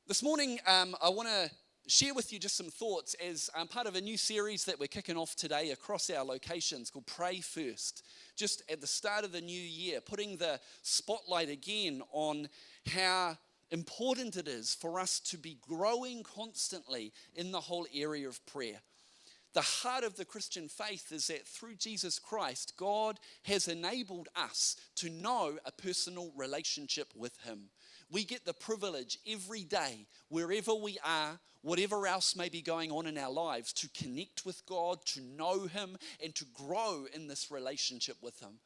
This morning, I want to share with you just some thoughts as part of a new series that we're kicking off today across our locations called Pray First. Just at the start of the new year, putting the spotlight again on how important it is for us to be growing constantly in the whole area of prayer. The heart of the Christian faith is that through Jesus Christ, God has enabled us to know a personal relationship with Him. We get the privilege every day, wherever we are, whatever else may be going on in our lives, to connect with God, to know Him, and to grow in this relationship with Him.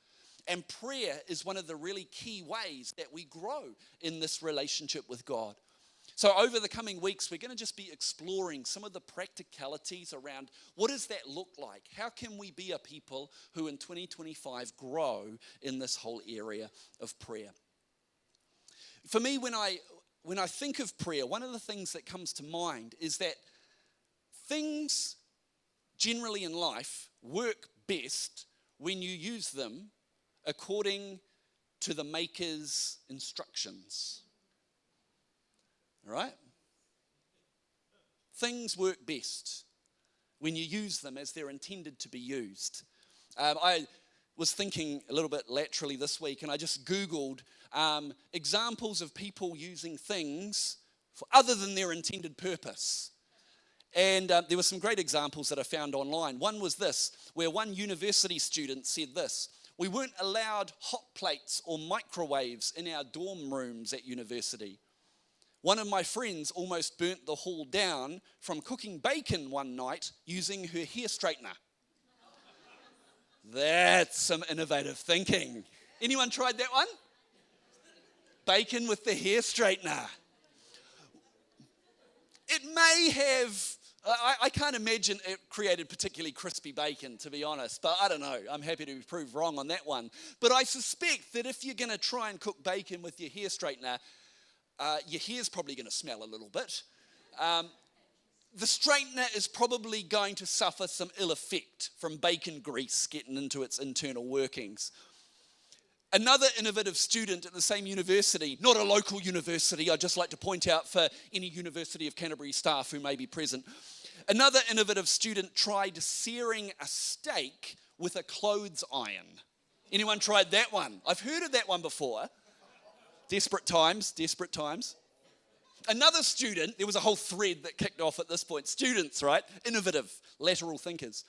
And prayer is one of the really key ways that we grow in this relationship with God. So over the coming weeks, we're going to just be exploring some of the practicalities around what does that look like? How can we be a people who in 2025 grow in this whole area of prayer? For me, when I think of prayer, one of the things that comes to mind is that things generally in life work best when you use them according to the maker's instructions. All right? Things work best when you use them as they're intended to be used. I was thinking a little bit laterally this week, and I just Googled examples of people using things for other than their intended purpose. And there were some great examples that I found online. One was this, where one university student said this: "We weren't allowed hot plates or microwaves in our dorm rooms at university. One of my friends almost burnt the hall down from cooking bacon one night using her hair straightener." That's some innovative thinking. Anyone tried that one? Bacon with the hair straightener. It may have, I can't imagine it created particularly crispy bacon, to be honest, but I don't know. I'm happy to be proved wrong on that one. But I suspect that if you're going to try and cook bacon with your hair straightener, your hair's probably going to smell a little bit. The straightener is probably going to suffer some ill effect from bacon grease getting into its internal workings. Another innovative student at the same university, not a local university, I'd just like to point out for any University of Canterbury staff who may be present. Another innovative student tried searing a steak with a clothes iron. Anyone tried that one? I've heard of that one before. Desperate times, desperate times. Another student, there was a whole thread that kicked off at this point. Students, right? Innovative, lateral thinkers.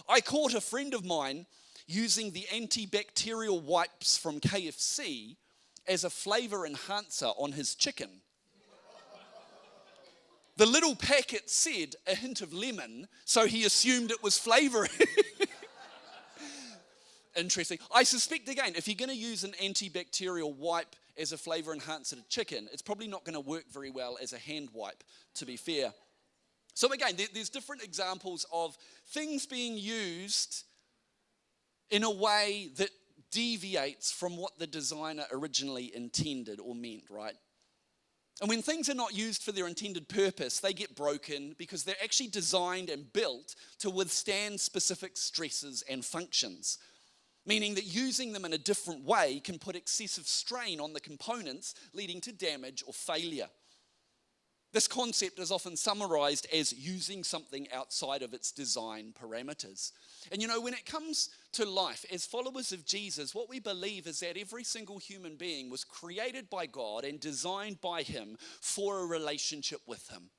"I caught a friend of mine using the antibacterial wipes from KFC as a flavor enhancer on his chicken. The little packet said a hint of lemon, so he assumed it was flavoring." Interesting. I suspect, again, if you're going to use an antibacterial wipe as a flavor enhancer to chicken, it's probably not going to work very well as a hand wipe, to be fair. So again, there's different examples of things being used in a way that deviates from what the designer originally intended or meant, right? And when things are not used for their intended purpose, they get broken because they're actually designed and built to withstand specific stresses and functions. Meaning that using them in a different way can put excessive strain on the components, leading to damage or failure. This concept is often summarized as using something outside of its design parameters. And you know, when it comes to life, as followers of Jesus, what we believe is that every single human being was created by God and designed by Him for a relationship with Him.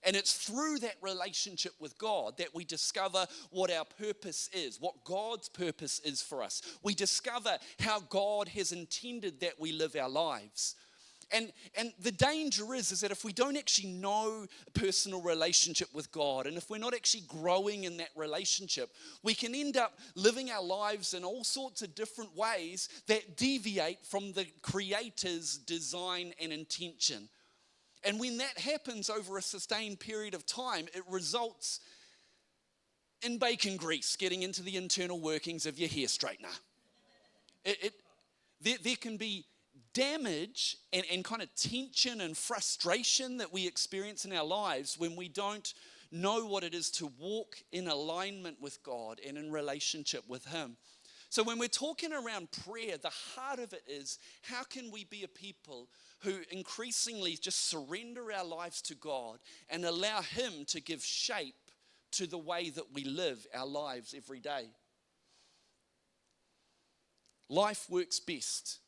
And it's through that relationship with God that we discover what our purpose is, what God's purpose is for us. We discover how God has intended that we live our lives. And the danger is that if we don't actually know a personal relationship with God, and if we're not actually growing in that relationship, we can end up living our lives in all sorts of different ways that deviate from the Creator's design and intention. And when that happens over a sustained period of time, it results in bacon grease getting into the internal workings of your hair straightener. There can be damage and kind of tension and frustration that we experience in our lives when we don't know what it is to walk in alignment with God and in relationship with Him. So when we're talking around prayer, the heart of it is, how can we be a people who increasingly just surrender our lives to God and allow Him to give shape to the way that we live our lives every day? Life works best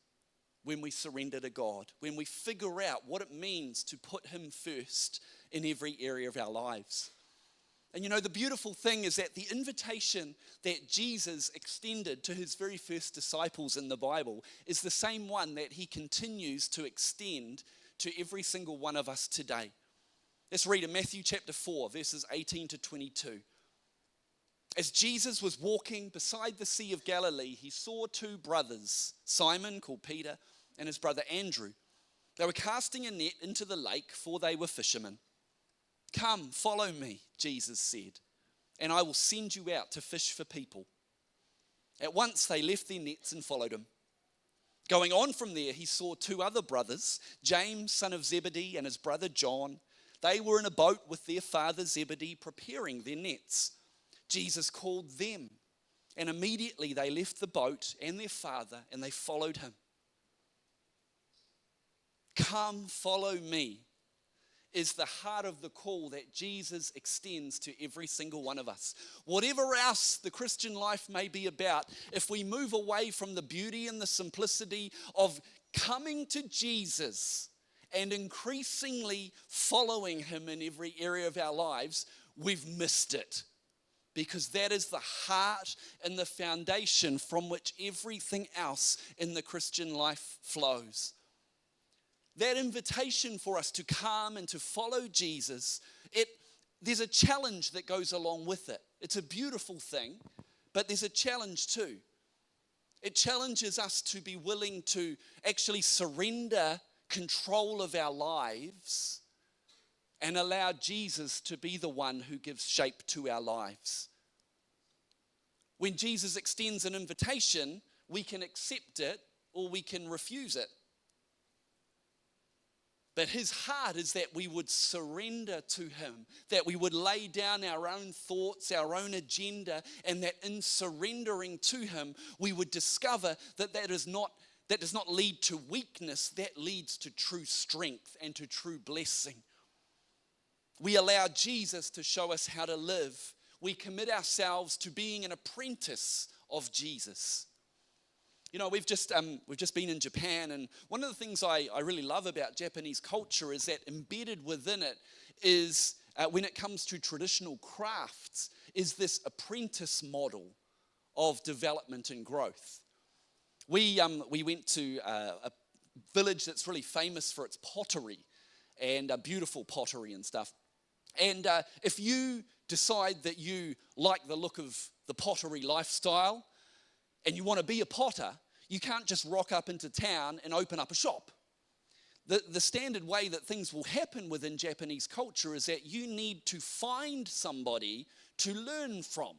when we surrender to God, when we figure out what it means to put Him first in every area of our lives. And you know, the beautiful thing is that the invitation that Jesus extended to His very first disciples in the Bible is the same one that He continues to extend to every single one of us today. Let's read in Matthew chapter 4, verses 18 to 22. As Jesus was walking beside the Sea of Galilee, He saw two brothers, Simon, called Peter, and his brother Andrew. They were casting a net into the lake, for they were fishermen. "Come, follow me," Jesus said, "and I will send you out to fish for people." At once they left their nets and followed Him. Going on from there, He saw two other brothers, James, son of Zebedee, and his brother John. They were in a boat with their father Zebedee, preparing their nets. Jesus called them, and immediately they left the boat and their father, and they followed Him. "Come, follow me," is the heart of the call that Jesus extends to every single one of us. Whatever else the Christian life may be about, if we move away from the beauty and the simplicity of coming to Jesus and increasingly following Him in every area of our lives, we've missed it. Because that is the heart and the foundation from which everything else in the Christian life flows. That invitation for us to come and to follow Jesus, there's a challenge that goes along with it. It's a beautiful thing, but there's a challenge too. It challenges us to be willing to actually surrender control of our lives and allow Jesus to be the one who gives shape to our lives. When Jesus extends an invitation, we can accept it or we can refuse it. But His heart is that we would surrender to Him, that we would lay down our own thoughts, our own agenda, and that in surrendering to Him, we would discover that does not lead to weakness, that leads to true strength and to true blessing. We allow Jesus to show us how to live. We commit ourselves to being an apprentice of Jesus. You know, we've just been in Japan, and one of the things I really love about Japanese culture is that embedded within it is, when it comes to traditional crafts, is this apprentice model of development and growth. We went to a village that's really famous for its pottery and beautiful pottery and stuff. And if you decide that you like the look of the pottery lifestyle and you want to be a potter, you can't just rock up into town and open up a shop. The standard way that things will happen within Japanese culture is that you need to find somebody to learn from.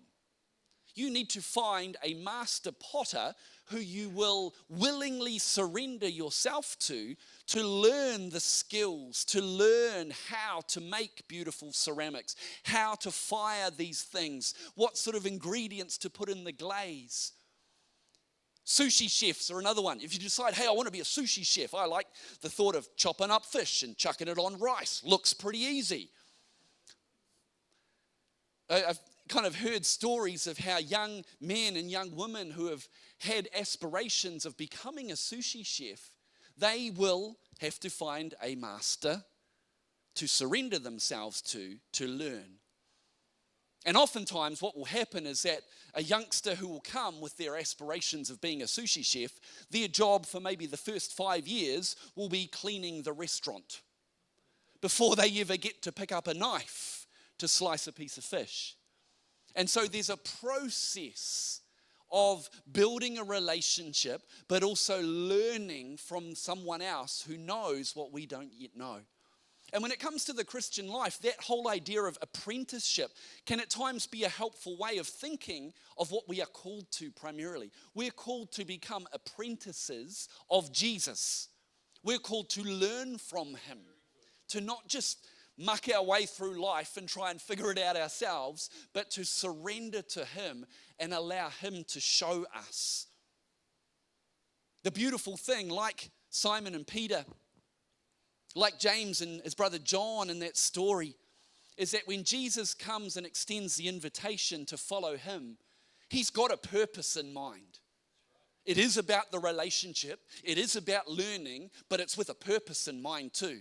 You need to find a master potter who you will willingly surrender yourself to learn the skills, to learn how to make beautiful ceramics, how to fire these things, what sort of ingredients to put in the glaze. Sushi chefs are another one. If you decide, hey, I want to be a sushi chef, I like the thought of chopping up fish and chucking it on rice. Looks pretty easy. I've kind of heard stories of how young men and young women who have had aspirations of becoming a sushi chef, they will have to find a master to surrender themselves to learn. And oftentimes what will happen is that a youngster who will come with their aspirations of being a sushi chef, their job for maybe the first 5 years will be cleaning the restaurant before they ever get to pick up a knife to slice a piece of fish. And so there's a process of building a relationship, but also learning from someone else who knows what we don't yet know. And when it comes to the Christian life, that whole idea of apprenticeship can at times be a helpful way of thinking of what we are called to primarily. We're called to become apprentices of Jesus. We're called to learn from Him, to not just muck our way through life and try and figure it out ourselves, but to surrender to him and allow him to show us. The beautiful thing, like Simon and Peter, like James and his brother John in that story, is that when Jesus comes and extends the invitation to follow him, he's got a purpose in mind. It is about the relationship, it is about learning, but it's with a purpose in mind too.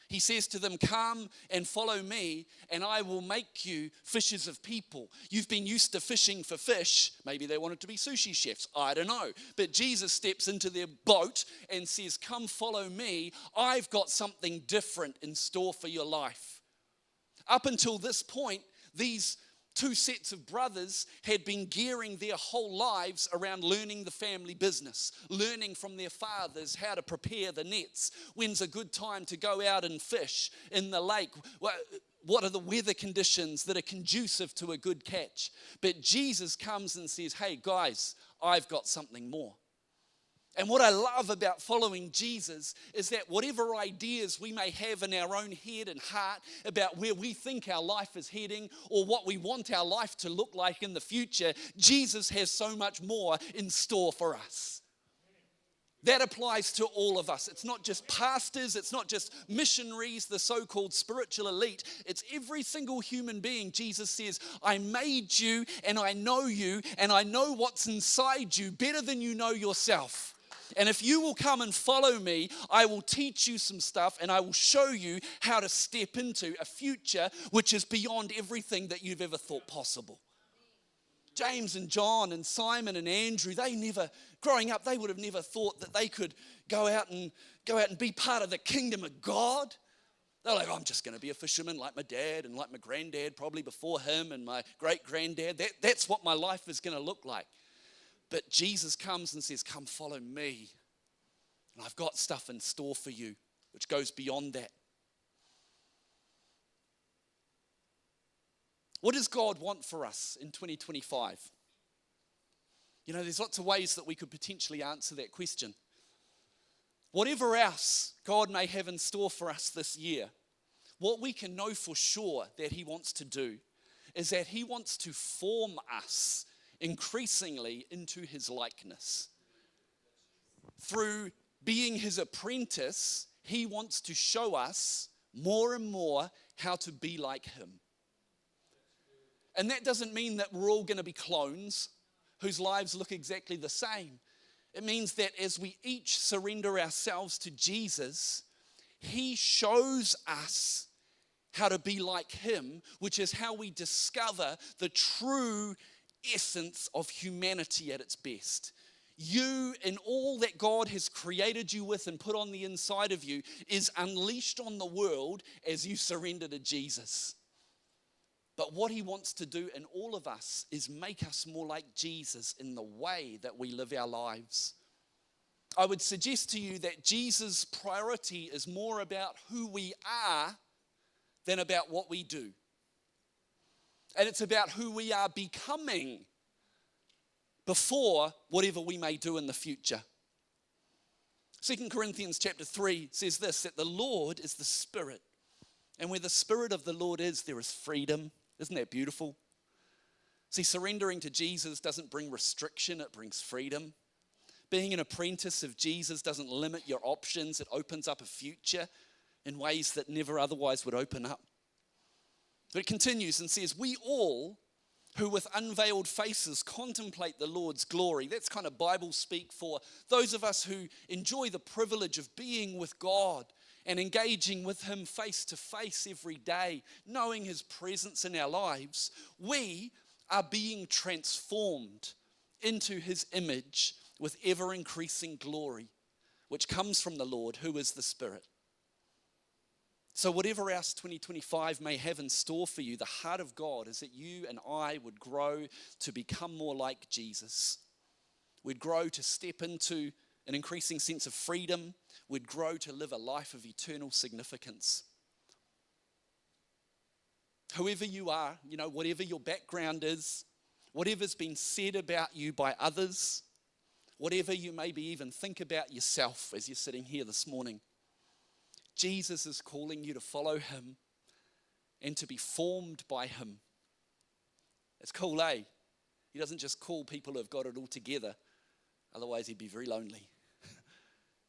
He says to them, come and follow me, and I will make you fishers of people. You've been used to fishing for fish. Maybe they wanted to be sushi chefs. I don't know. But Jesus steps into their boat and says, come follow me. I've got something different in store for your life. Up until this point, these two sets of brothers had been gearing their whole lives around learning the family business, learning from their fathers how to prepare the nets. When's a good time to go out and fish in the lake? What are the weather conditions that are conducive to a good catch? But Jesus comes and says, hey guys, I've got something more. And what I love about following Jesus is that whatever ideas we may have in our own head and heart about where we think our life is heading or what we want our life to look like in the future, Jesus has so much more in store for us. That applies to all of us. It's not just pastors, it's not just missionaries, the so-called spiritual elite. It's every single human being. Jesus says, I made you and I know what's inside you better than you know yourself. And if you will come and follow me, I will teach you some stuff and I will show you how to step into a future which is beyond everything that you've ever thought possible. James and John and Simon and Andrew, growing up, they would have never thought that they could go out and be part of the kingdom of God. They're like, I'm just going to be a fisherman like my dad and like my granddad, probably before him and my great-granddad. That's what my life is going to look like. But Jesus comes and says, come follow me. And I've got stuff in store for you, which goes beyond that. What does God want for us in 2025? You know, there's lots of ways that we could potentially answer that question. Whatever else God may have in store for us this year, what we can know for sure that he wants to do is that he wants to form us increasingly into his likeness. Through being his apprentice, he wants to show us more and more how to be like him. And that doesn't mean that we're all going to be clones whose lives look exactly the same. It means that as we each surrender ourselves to Jesus, he shows us how to be like him, which is how we discover the true essence of humanity at its best. You and all that God has created you with and put on the inside of you is unleashed on the world as you surrender to Jesus. But what he wants to do in all of us is make us more like Jesus in the way that we live our lives. I would suggest to you that Jesus' priority is more about who we are than about what we do. And it's about who we are becoming before whatever we may do in the future. 2 Corinthians chapter 3 says this, that the Lord is the Spirit. And where the Spirit of the Lord is, there is freedom. Isn't that beautiful? See, surrendering to Jesus doesn't bring restriction, it brings freedom. Being an apprentice of Jesus doesn't limit your options, it opens up a future in ways that never otherwise would open up. But it continues and says, we all who with unveiled faces contemplate the Lord's glory. That's kind of Bible speak for those of us who enjoy the privilege of being with God and engaging with him face to face every day, knowing his presence in our lives. We are being transformed into his image with ever-increasing glory, which comes from the Lord, who is the Spirit. So whatever else 2025 may have in store for you, the heart of God is that you and I would grow to become more like Jesus. We'd grow to step into an increasing sense of freedom. We'd grow to live a life of eternal significance. Whoever you are, you know, whatever your background is, whatever's been said about you by others, whatever you maybe even think about yourself as you're sitting here this morning, Jesus is calling you to follow him, and to be formed by him. It's cool, eh? He doesn't just call people who have got it all together. Otherwise, he'd be very lonely.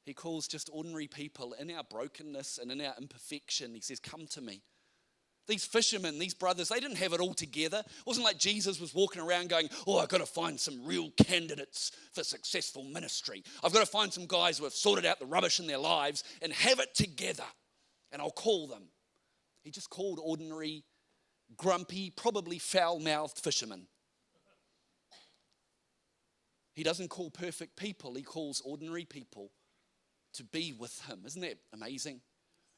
He calls just ordinary people in our brokenness and in our imperfection. He says, come to me. These fishermen, these brothers, they didn't have it all together. It wasn't like Jesus was walking around going, oh, I've got to find some real candidates for successful ministry. I've got to find some guys who have sorted out the rubbish in their lives and have it together, and I'll call them. He just called ordinary, grumpy, probably foul-mouthed fishermen. He doesn't call perfect people. He calls ordinary people to be with him. Isn't that amazing?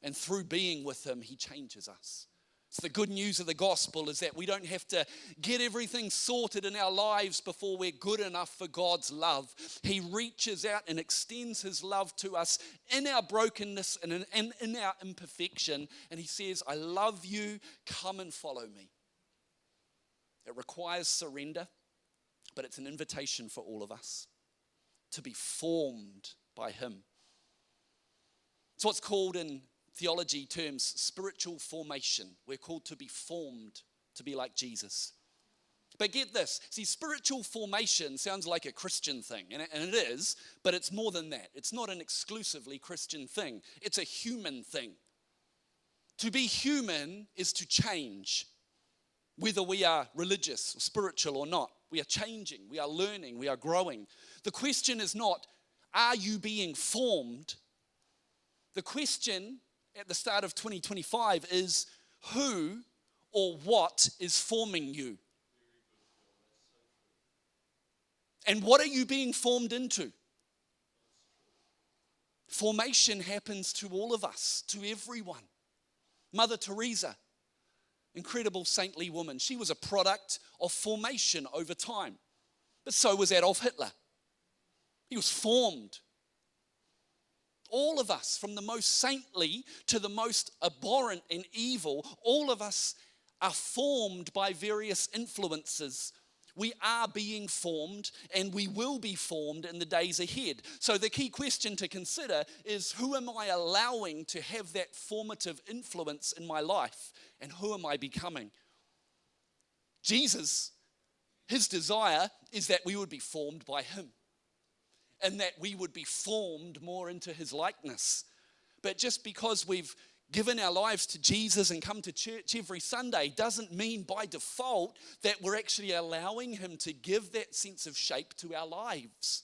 And through being with him, he changes us. So the good news of the gospel is that we don't have to get everything sorted in our lives before we're good enough for God's love. He reaches out and extends his love to us in our brokenness and in our imperfection. And he says, I love you, come and follow me. It requires surrender, but it's an invitation for all of us to be formed by him. It's what's called in theology terms spiritual formation. We're called to be formed to be like Jesus. But get this, see, spiritual formation sounds like a Christian thing, and it is, but it's more than that. It's not an exclusively Christian thing. It's a human thing. To be human is to change, whether we are religious or spiritual or not. We are changing, we are learning, we are growing. The question is not, are you being formed? The question at the start of 2025 is, who or what is forming you? And what are you being formed into? Formation happens to all of us, to everyone. Mother Teresa, incredible saintly woman, she was a product of formation over time. But so was Adolf Hitler. He was formed. All of us, from the most saintly to the most abhorrent and evil, all of us are formed by various influences. We are being formed, and we will be formed in the days ahead. So the key question to consider is, who am I allowing to have that formative influence in my life, and who am I becoming? Jesus, his desire is that we would be formed by him, and that we would be formed more into his likeness. But just because we've given our lives to Jesus and come to church every Sunday doesn't mean by default that we're actually allowing him to give that sense of shape to our lives.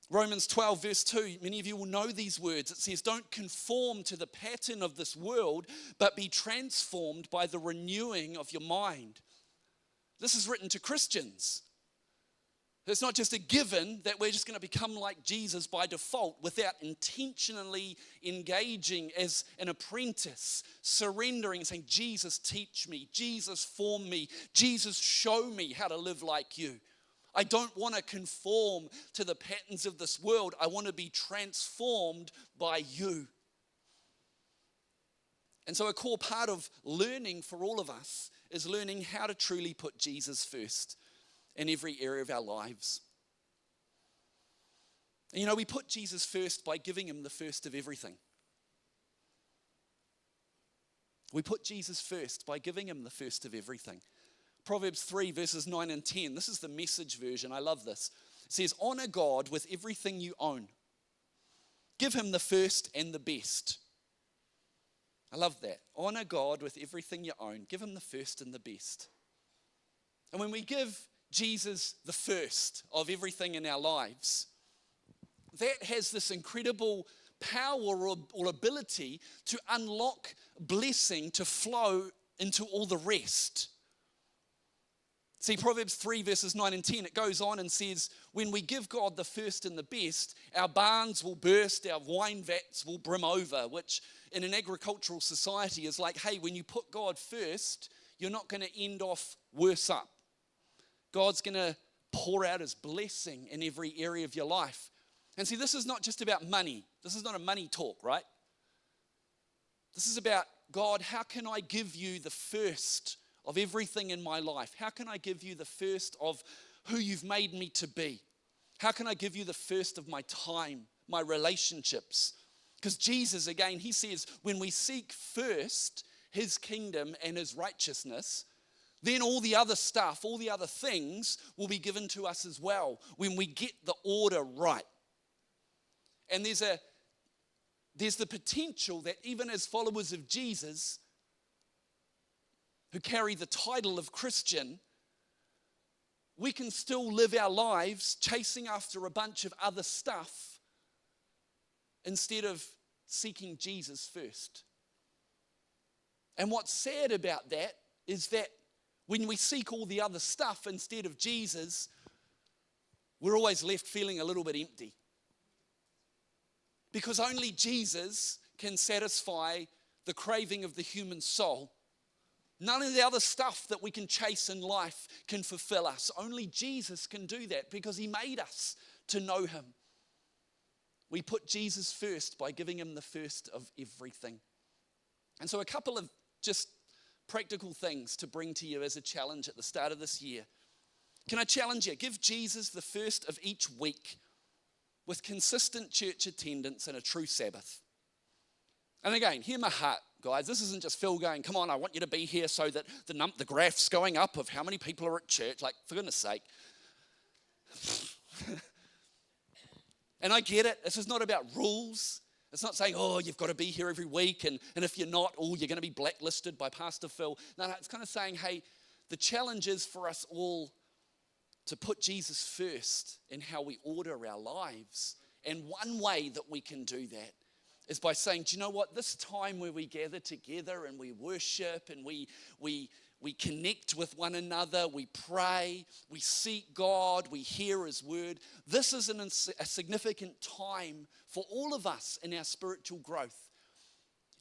Romans 12 verse 2, many of you will know these words. It says, don't conform to the pattern of this world, but be transformed by the renewing of your mind. This is written to Christians. It's not just a given that we're just going to become like Jesus by default without intentionally engaging as an apprentice, surrendering and saying, Jesus, teach me. Jesus, form me. Jesus, show me how to live like you. I don't want to conform to the patterns of this world. I want to be transformed by you. And so a core part of learning for all of us is learning how to truly put Jesus first in every area of our lives. And you know, we put Jesus first by giving him the first of everything. We put Jesus first by giving him the first of everything. Proverbs 3 verses 9 and 10. This is the Message version. I love this. It says, honor God with everything you own. Give him the first and the best. I love that. Honor God with everything you own. Give him the first and the best. And when we give Jesus the first of everything in our lives, that has this incredible power or ability to unlock blessing to flow into all the rest. See, Proverbs 3 verses 9 and 10, it goes on and says, when we give God the first and the best, our barns will burst, our wine vats will brim over, which in an agricultural society is like, hey, when you put God first, you're not going to end off worse up. God's going to pour out his blessing in every area of your life. And see, this is not just about money. This is not a money talk, right? This is about, God, how can I give you the first of everything in my life? How can I give you the first of who you've made me to be? How can I give you the first of my time, my relationships? Because Jesus, again, he says, when we seek first his kingdom and his righteousness, then all the other stuff, all the other things will be given to us as well when we get the order right. And there's the potential that even as followers of Jesus, who carry the title of Christian, we can still live our lives chasing after a bunch of other stuff instead of seeking Jesus first. And what's sad about that is that when we seek all the other stuff instead of Jesus, we're always left feeling a little bit empty. Because only Jesus can satisfy the craving of the human soul. None of the other stuff that we can chase in life can fulfill us. Only Jesus can do that because he made us to know him. We put Jesus first by giving him the first of everything. And so a couple of just practical things to bring to you as a challenge at the start of this year. Can I challenge you? Give Jesus the first of each week with consistent church attendance and a true Sabbath. And again, hear my heart, guys. This isn't just Phil going, come on, I want you to be here so that the graph's going up of how many people are at church. Like, for goodness sake. And I get it. This is not about rules. It's not saying, oh, you've got to be here every week. And if you're not, oh, you're going to be blacklisted by Pastor Phil. No, it's kind of saying, hey, the challenge is for us all to put Jesus first in how we order our lives. And one way that we can do that is by saying, do you know what? This time where we gather together and we worship and we connect with one another, we pray, we seek God, we hear his word. This is a significant time for all of us in our spiritual growth.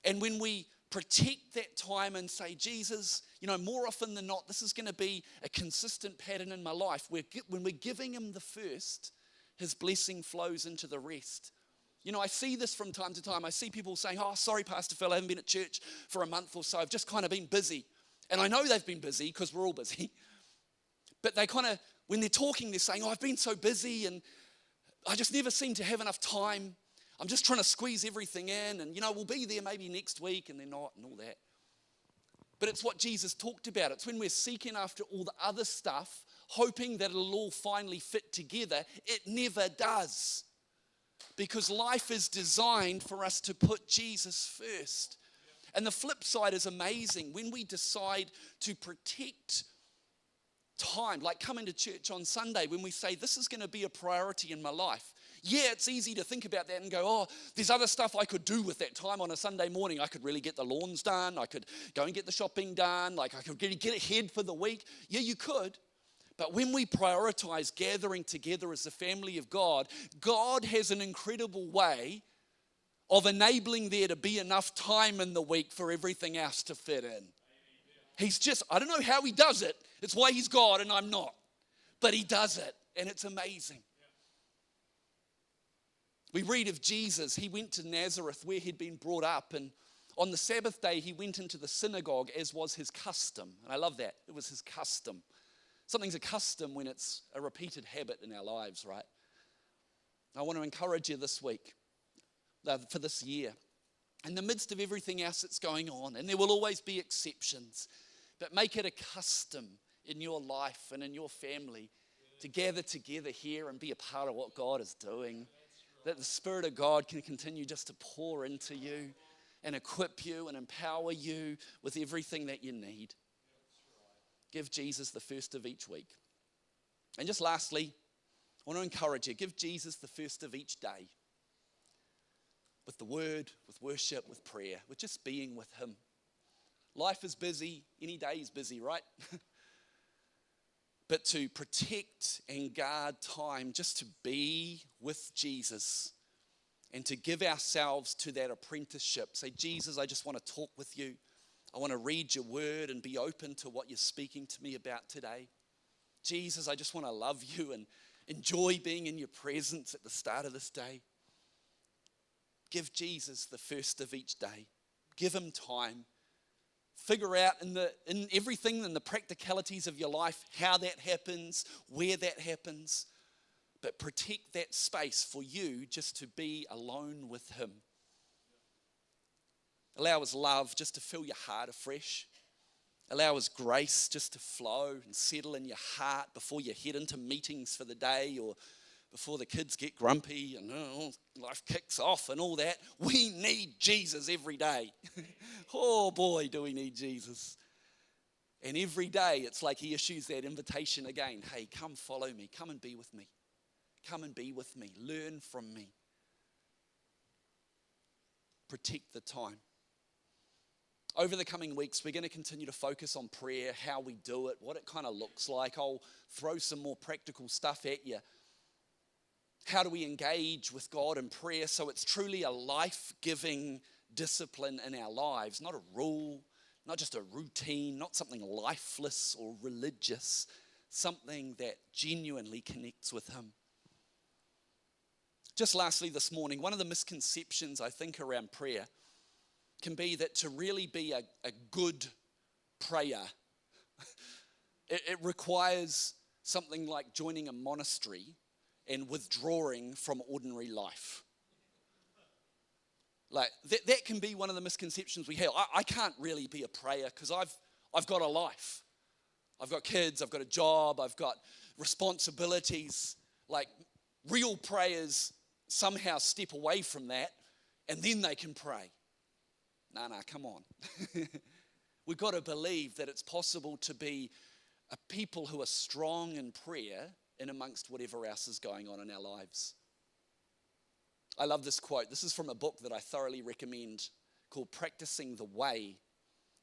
And when we protect that time and say, Jesus, more often than not, this is going to be a consistent pattern in my life. When we're giving him the first, his blessing flows into the rest. I see this from time to time. I see people saying, oh, sorry, Pastor Phil, I haven't been at church for a month or so. I've just kind of been busy. And I know they've been busy because we're all busy. But they kind of, when they're talking, they're saying, oh, I've been so busy and I just never seem to have enough time. I'm just trying to squeeze everything in. And, we'll be there maybe next week and they're not and all that. But it's what Jesus talked about. It's when we're seeking after all the other stuff, hoping that it'll all finally fit together. It never does. Because life is designed for us to put Jesus first. And the flip side is amazing. When we decide to protect time, like coming to church on Sunday, when we say this is going to be a priority in my life. Yeah, it's easy to think about that and go, oh, there's other stuff I could do with that time on a Sunday morning. I could really get the lawns done. I could go and get the shopping done. Like I could get ahead for the week. Yeah, you could. But when we prioritize gathering together as the family of God, God has an incredible way of enabling there to be enough time in the week for everything else to fit in. He's just, I don't know how he does it. It's why he's God and I'm not. But he does it and it's amazing. We read of Jesus. He went to Nazareth where he'd been brought up, and on the Sabbath day he went into the synagogue as was his custom. And I love that. It was his custom. Something's a custom when it's a repeated habit in our lives, right? I want to encourage you this week, for this year, in the midst of everything else that's going on, and there will always be exceptions, but make it a custom in your life and in your family to gather together here and be a part of what God is doing. That the Spirit of God can continue just to pour into you and equip you and empower you with everything that you need. Give Jesus the first of each week. And just lastly, I want to encourage you, give Jesus the first of each day. With the word, with worship, with prayer, with just being with him. Life is busy, any day is busy, right? But to protect and guard time just to be with Jesus and to give ourselves to that apprenticeship. Say, Jesus, I just want to talk with you. I want to read your word and be open to what you're speaking to me about today. Jesus, I just want to love you and enjoy being in your presence at the start of this day. Give Jesus the first of each day. Give him time. Figure out in everything, in the practicalities of your life, how that happens, where that happens. But protect that space for you just to be alone with him Allow his love just to fill your heart afresh. Allow his grace just to flow and settle in your heart before you head into meetings for the day or before the kids get grumpy and life kicks off and all that. We need Jesus every day. Oh boy, do we need Jesus. And every day it's like he issues that invitation again. Hey, come follow me. Come and be with me. Come and be with me. Learn from me. Protect the time. Over the coming weeks, we're going to continue to focus on prayer, how we do it, what it kind of looks like. I'll throw some more practical stuff at you. How do we engage with God in prayer so it's truly a life-giving discipline in our lives, not a rule, not just a routine, not something lifeless or religious, something that genuinely connects with him. Just lastly this morning, one of the misconceptions I think around prayer can be that to really be a good prayer, it requires something like joining a monastery and withdrawing from ordinary life. Like that can be one of the misconceptions we have. I can't really be a prayer because I've got a life. I've got kids, I've got a job, I've got responsibilities. Like real prayers somehow step away from that and then they can pray. No, come on. We've got to believe that it's possible to be a people who are strong in prayer in amongst whatever else is going on in our lives. I love this quote. This is from a book that I thoroughly recommend called Practicing the Way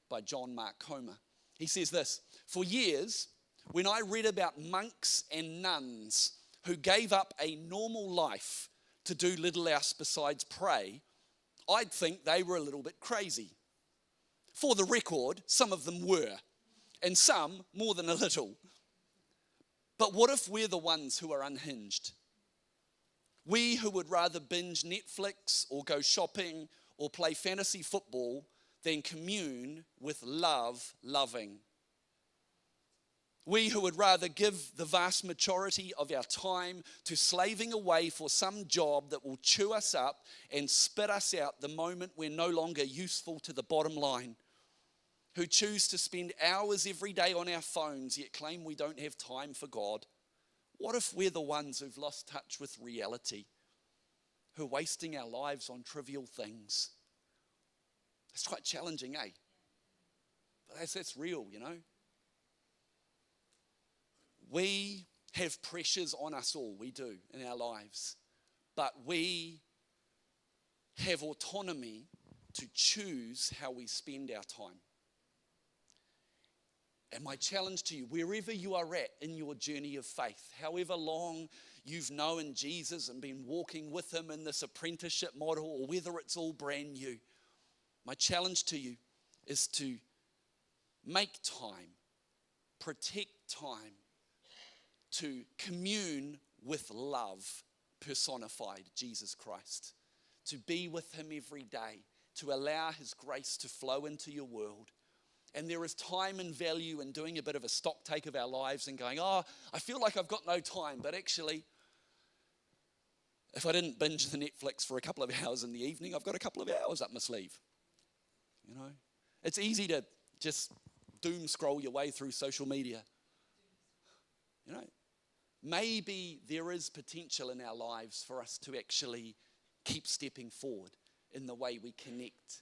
by John Mark Comer. He says this, for years, when I read about monks and nuns who gave up a normal life to do little else besides pray, I'd think they were a little bit crazy. For the record, some of them were, and some more than a little. But what if we're the ones who are unhinged? We who would rather binge Netflix or go shopping or play fantasy football than commune with loving. We who would rather give the vast majority of our time to slaving away for some job that will chew us up and spit us out the moment we're no longer useful to the bottom line. Who choose to spend hours every day on our phones yet claim we don't have time for God. What if we're the ones who've lost touch with reality? Who are wasting our lives on trivial things? It's quite challenging, eh? But that's real, you know. We have pressures on us all, we do, in our lives. But we have autonomy to choose how we spend our time. And my challenge to you, wherever you are at in your journey of faith, however long you've known Jesus and been walking with him in this apprenticeship model, or whether it's all brand new, my challenge to you is to make time, protect time, to commune with love personified, Jesus Christ, to be with him every day, to allow his grace to flow into your world. And there is time and value in doing a bit of a stock take of our lives and going, I feel like I've got no time, but actually, if I didn't binge the Netflix for a couple of hours in the evening, I've got a couple of hours up my sleeve. You know, it's easy to just doom scroll your way through social media. You know, maybe there is potential in our lives for us to actually keep stepping forward in the way we connect.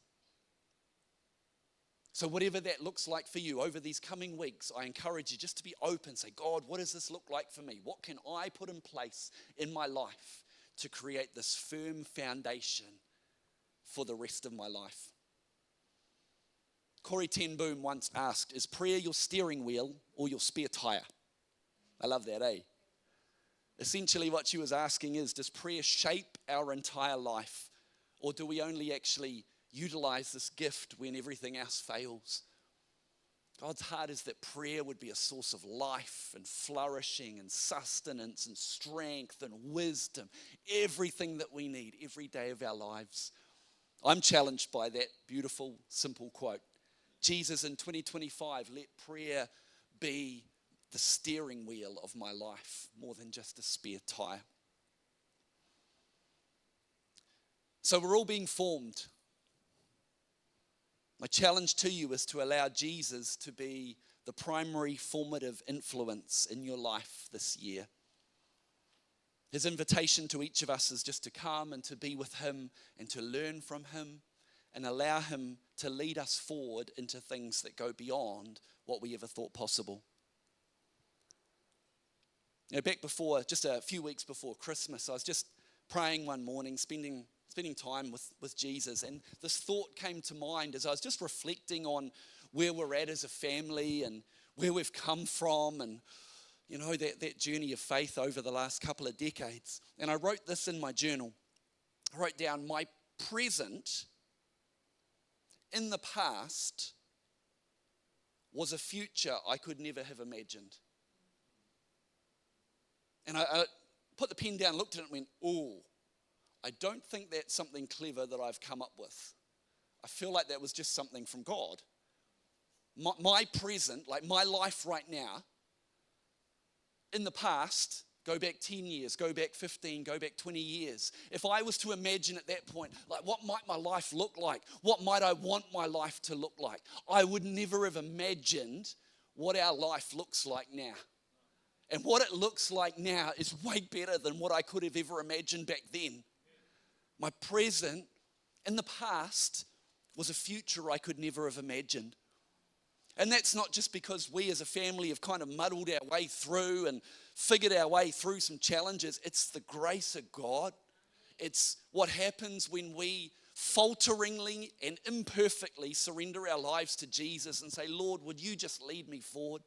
So whatever that looks like for you over these coming weeks, I encourage you just to be open. Say, God, what does this look like for me? What can I put in place in my life to create this firm foundation for the rest of my life? Corrie ten Boom once asked, is prayer your steering wheel or your spare tire? I love that, eh? Essentially what she was asking is, does prayer shape our entire life, or do we only actually utilize this gift when everything else fails? God's heart is that prayer would be a source of life and flourishing and sustenance and strength and wisdom, everything that we need every day of our lives. I'm challenged by that beautiful, simple quote. Jesus, in 2025, let prayer be the steering wheel of my life more than just a spare tire. So we're all being formed. My challenge to you is to allow Jesus to be the primary formative influence in your life this year. His invitation to each of us is just to come and to be with him and to learn from him and allow him to lead us forward into things that go beyond what we ever thought possible. Back before, just a few weeks before Christmas, I was just praying one morning, spending time with Jesus, and this thought came to mind as I was just reflecting on where we're at as a family and where we've come from and that journey of faith over the last couple of decades. And I wrote this in my journal. I wrote down, my present in the past was a future I could never have imagined. And I put the pen down, looked at it and went, oh, I don't think that's something clever that I've come up with. I feel like that was just something from God. My present, like my life right now, in the past, go back 10 years, go back 15, go back 20 years. If I was to imagine at that point, like what might my life look like? What might I want my life to look like? I would never have imagined what our life looks like now. And what it looks like now is way better than what I could have ever imagined back then. My present in the past was a future I could never have imagined. And that's not just because we as a family have kind of muddled our way through and figured our way through some challenges. It's the grace of God. It's what happens when we falteringly and imperfectly surrender our lives to Jesus and say, Lord, would you just lead me forward?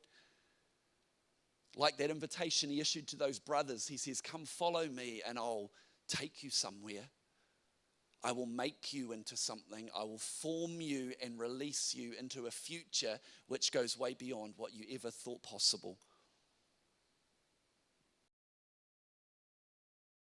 Like that invitation he issued to those brothers. He says, come follow me and I'll take you somewhere. I will make you into something. I will form you and release you into a future which goes way beyond what you ever thought possible.